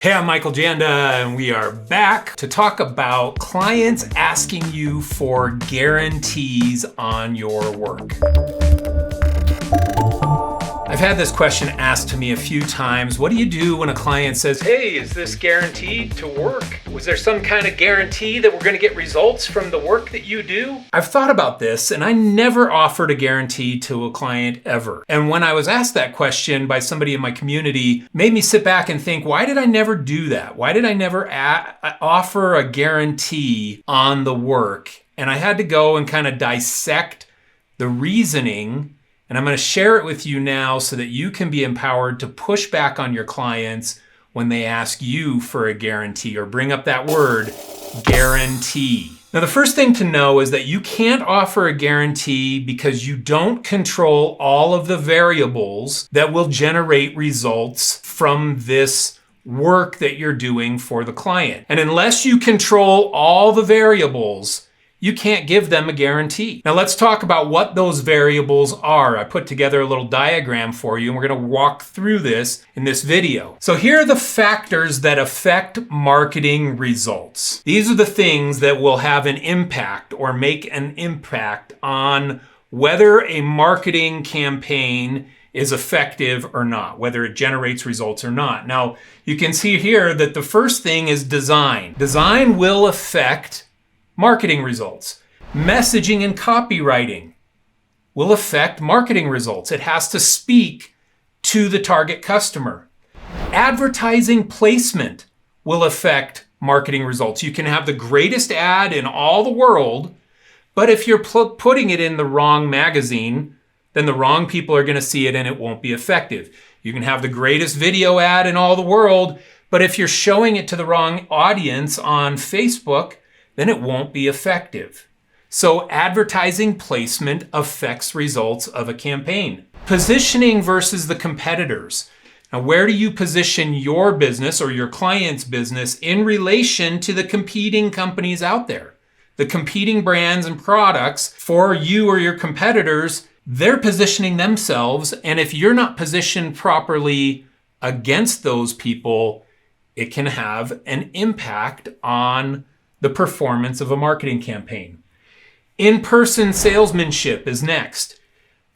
Hey, I'm Michael Janda, and we are back to talk about clients asking you for guarantees on your work. I've had this question asked to me a few times. What do you do when a client says, hey, is this guaranteed to work? Was there some kind of guarantee that we're going to get results from the work that you do? I've thought about this, and I never offered a guarantee to a client ever. And when I was asked that question by somebody in my community, it made me sit back and think, why did I never do that? Why did I never offer a guarantee on the work? And I had to go and kind of dissect the reasoning. And I'm going to share it with you now so that you can be empowered to push back on your clients when they ask you for a guarantee or bring up that word, guarantee. Now, the first thing to know is that you can't offer a guarantee because you don't control all of the variables that will generate results from this work that you're doing for the client. And unless you control all the variables, you can't give them a guarantee. Now let's talk about what those variables are. I put together a little diagram for you, and we're gonna walk through this in this video. So here are the factors that affect marketing results. These are the things that will have an impact or make an impact on whether a marketing campaign is effective or not, whether it generates results or not. Now, you can see here that the first thing is design. Design will affect marketing results. Messaging and copywriting will affect marketing results. It has to speak to the target customer. Advertising placement will affect marketing results. You can have the greatest ad in all the world, but if you're putting it in the wrong magazine, then the wrong people are going to see it and it won't be effective. You can have the greatest video ad in all the world, but if you're showing it to the wrong audience on Facebook, then it won't be effective. So advertising placement affects results of a campaign. Positioning versus the competitors. Now, where do you position your business or your client's business in relation to the competing companies out there? The competing brands and products for you or your competitors, they're positioning themselves, and if you're not positioned properly against those people, it can have an impact on the performance of a marketing campaign. In-person salesmanship is next.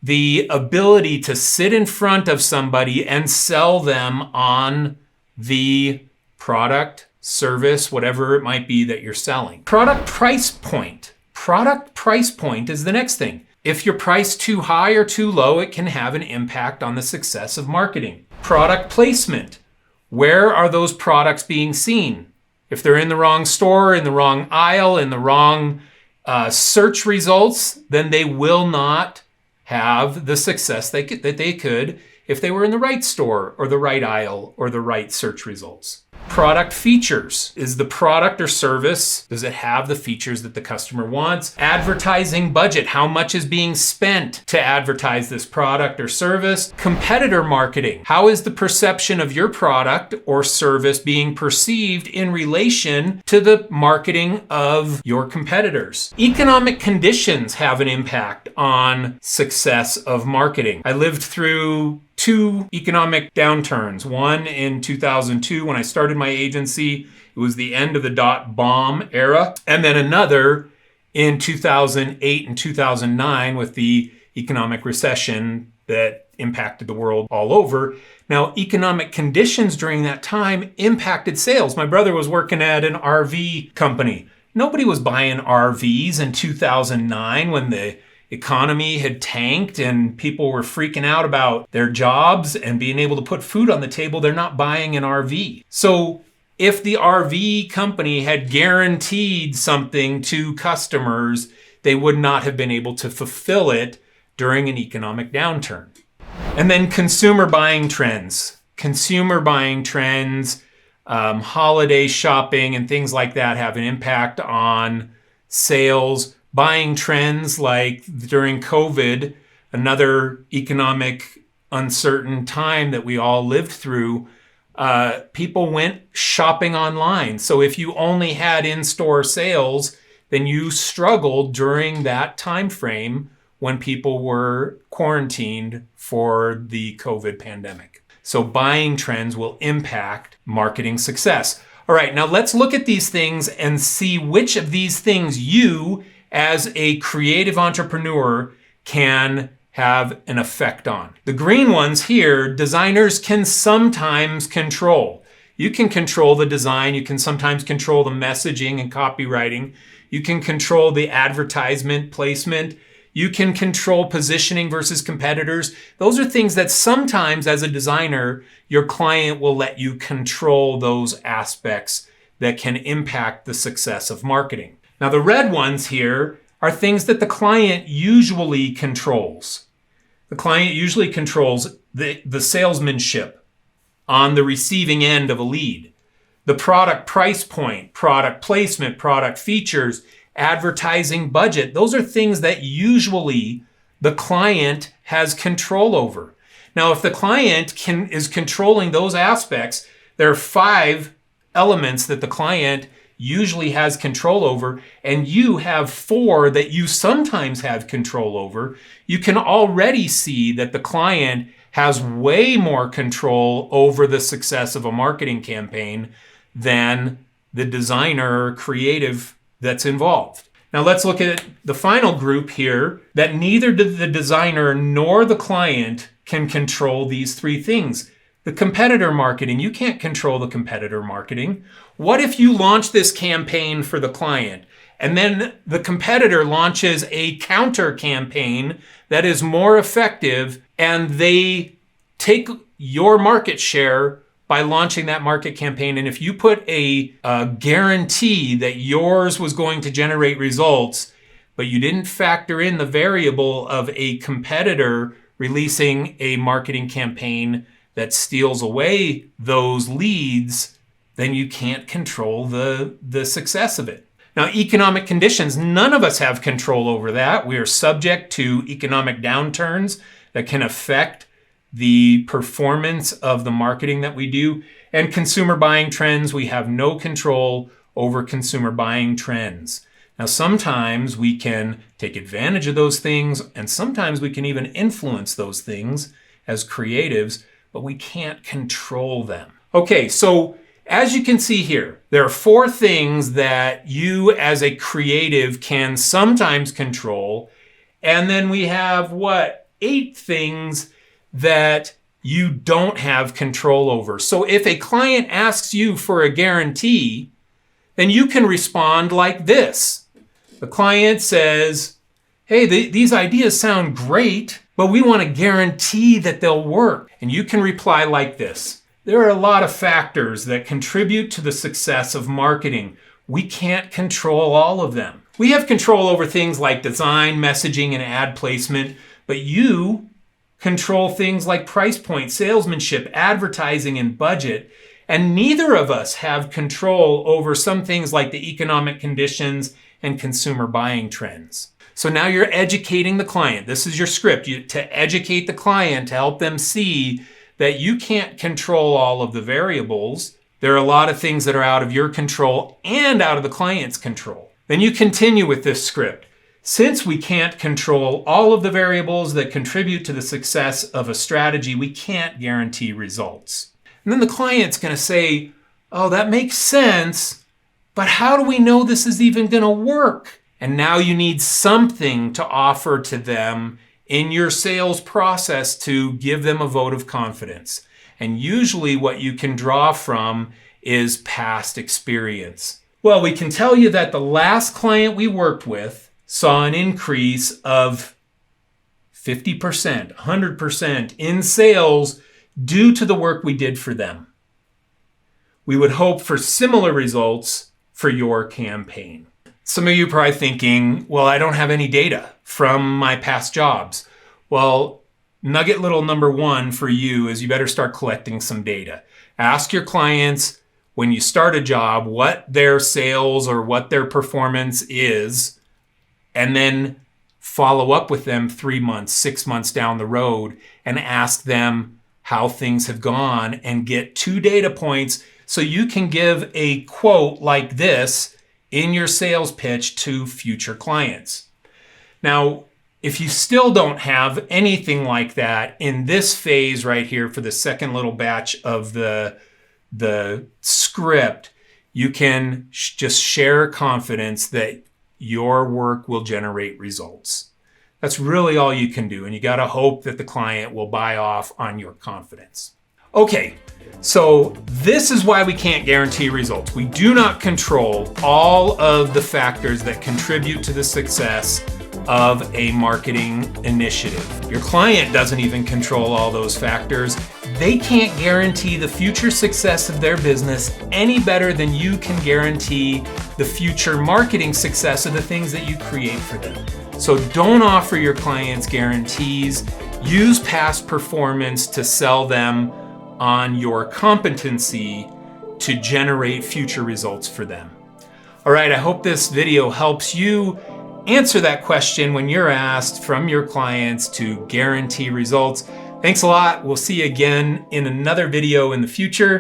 The ability to sit in front of somebody and sell them on the product, service, whatever it might be that you're selling. Product price point. Product price point is the next thing. If you're priced too high or too low, it can have an impact on the success of marketing. Product placement. Where are those products being seen? If they're in the wrong store, in the wrong aisle, in the wrong search results, then they will not have the success that they could if they were in the right store or the right aisle or the right search results. Product features. Is the product or service, does it have the features that the customer wants? Advertising budget. How much is being spent to advertise this product or service? Competitor marketing. How is the perception of your product or service being perceived in relation to the marketing of your competitors? Economic conditions have an impact on success of marketing. I lived through two economic downturns. One in 2002 when I started my agency. It was the end of the dot-bomb era. And then another in 2008 and 2009 with the economic recession that impacted the world all over. Now, economic conditions during that time impacted sales. My brother was working at an RV company. Nobody was buying RVs in 2009 when the economy had tanked and people were freaking out about their jobs and being able to put food on the table. They're not buying an RV. So if the RV company had guaranteed something to customers, they would not have been able to fulfill it during an economic downturn. And then consumer buying trends. Consumer buying trends, holiday shopping and things like that have an impact on sales. Buying trends like during COVID, another economic uncertain time that we all lived through, people went shopping online. So if you only had in-store sales, then you struggled during that time frame when people were quarantined for the COVID pandemic. So buying trends will impact marketing success. All right, now let's look at these things and see which of these things you, as a creative entrepreneur, can have an effect on. The green ones here, designers can sometimes control. You can control the design. You can sometimes control the messaging and copywriting. You can control the advertisement placement. You can control positioning versus competitors. Those are things that sometimes, as a designer, your client will let you control those aspects that can impact the success of marketing. Now, the red ones here are things that the client usually controls. The client usually controls the salesmanship on the receiving end of a lead, the product price point, product placement, product features, advertising budget. Those are things that usually the client has control over. Now, if the client is controlling those aspects, there are 5 elements that the client usually has control over, and you have 4 that you sometimes have control over. You can already see that the client has way more control over the success of a marketing campaign than the designer or creative that's involved. Now let's look at the final group here, that neither the designer nor the client can control these 3 things. The competitor marketing, you can't control the competitor marketing. What if you launch this campaign for the client and then the competitor launches a counter campaign that is more effective and they take your market share by launching that market campaign? And if you put a guarantee that yours was going to generate results, but you didn't factor in the variable of a competitor releasing a marketing campaign that steals away those leads, then you can't control the success of it. Now, economic conditions, none of us have control over that. We are subject to economic downturns that can affect the performance of the marketing that we do. And consumer buying trends, we have no control over consumer buying trends. Now, sometimes we can take advantage of those things, and sometimes we can even influence those things as creatives, but we can't control them. Okay, so as you can see here, there are 4 things that you as a creative can sometimes control. And then we have 8 things that you don't have control over. So if a client asks you for a guarantee, then you can respond like this. The client says, hey, these ideas sound great, but we want to guarantee that they'll work. And you can reply like this. There are a lot of factors that contribute to the success of marketing. We can't control all of them. We have control over things like design, messaging, and ad placement, but you control things like price point, salesmanship, advertising, and budget. And neither of us have control over some things like the economic conditions and consumer buying trends. So now you're educating the client. This is your script, to educate the client, to help them see that you can't control all of the variables. There are a lot of things that are out of your control and out of the client's control. Then you continue with this script. Since we can't control all of the variables that contribute to the success of a strategy, we can't guarantee results. And then the client's going to say, oh, that makes sense, but how do we know this is even going to work? And now you need something to offer to them in your sales process to give them a vote of confidence. And usually what you can draw from is past experience. Well, we can tell you that the last client we worked with saw an increase of 50%, 100% in sales due to the work we did for them. We would hope for similar results for your campaign. Some of you are probably thinking, well, I don't have any data from my past jobs. Well, nugget little number 1 for you is you better start collecting some data. Ask your clients when you start a job what their sales or what their performance is, and then follow up with them 3 months, 6 months down the road and ask them how things have gone and get 2 data points so you can give a quote like this in your sales pitch to future clients. Now, If you still don't have anything like that in this phase right here for the second little batch of the script, you can just share confidence that your work will generate results. That's really all you can do. And you got to hope that the client will buy off on your confidence. Okay, so this is why we can't guarantee results. We do not control all of the factors that contribute to the success of a marketing initiative. Your client doesn't even control all those factors. They can't guarantee the future success of their business any better than you can guarantee the future marketing success of the things that you create for them. So don't offer your clients guarantees. Use past performance to sell them on your competency to generate future results for them. All right, I hope this video helps you answer that question when you're asked from your clients to guarantee results. Thanks a lot. We'll see you again in another video in the future.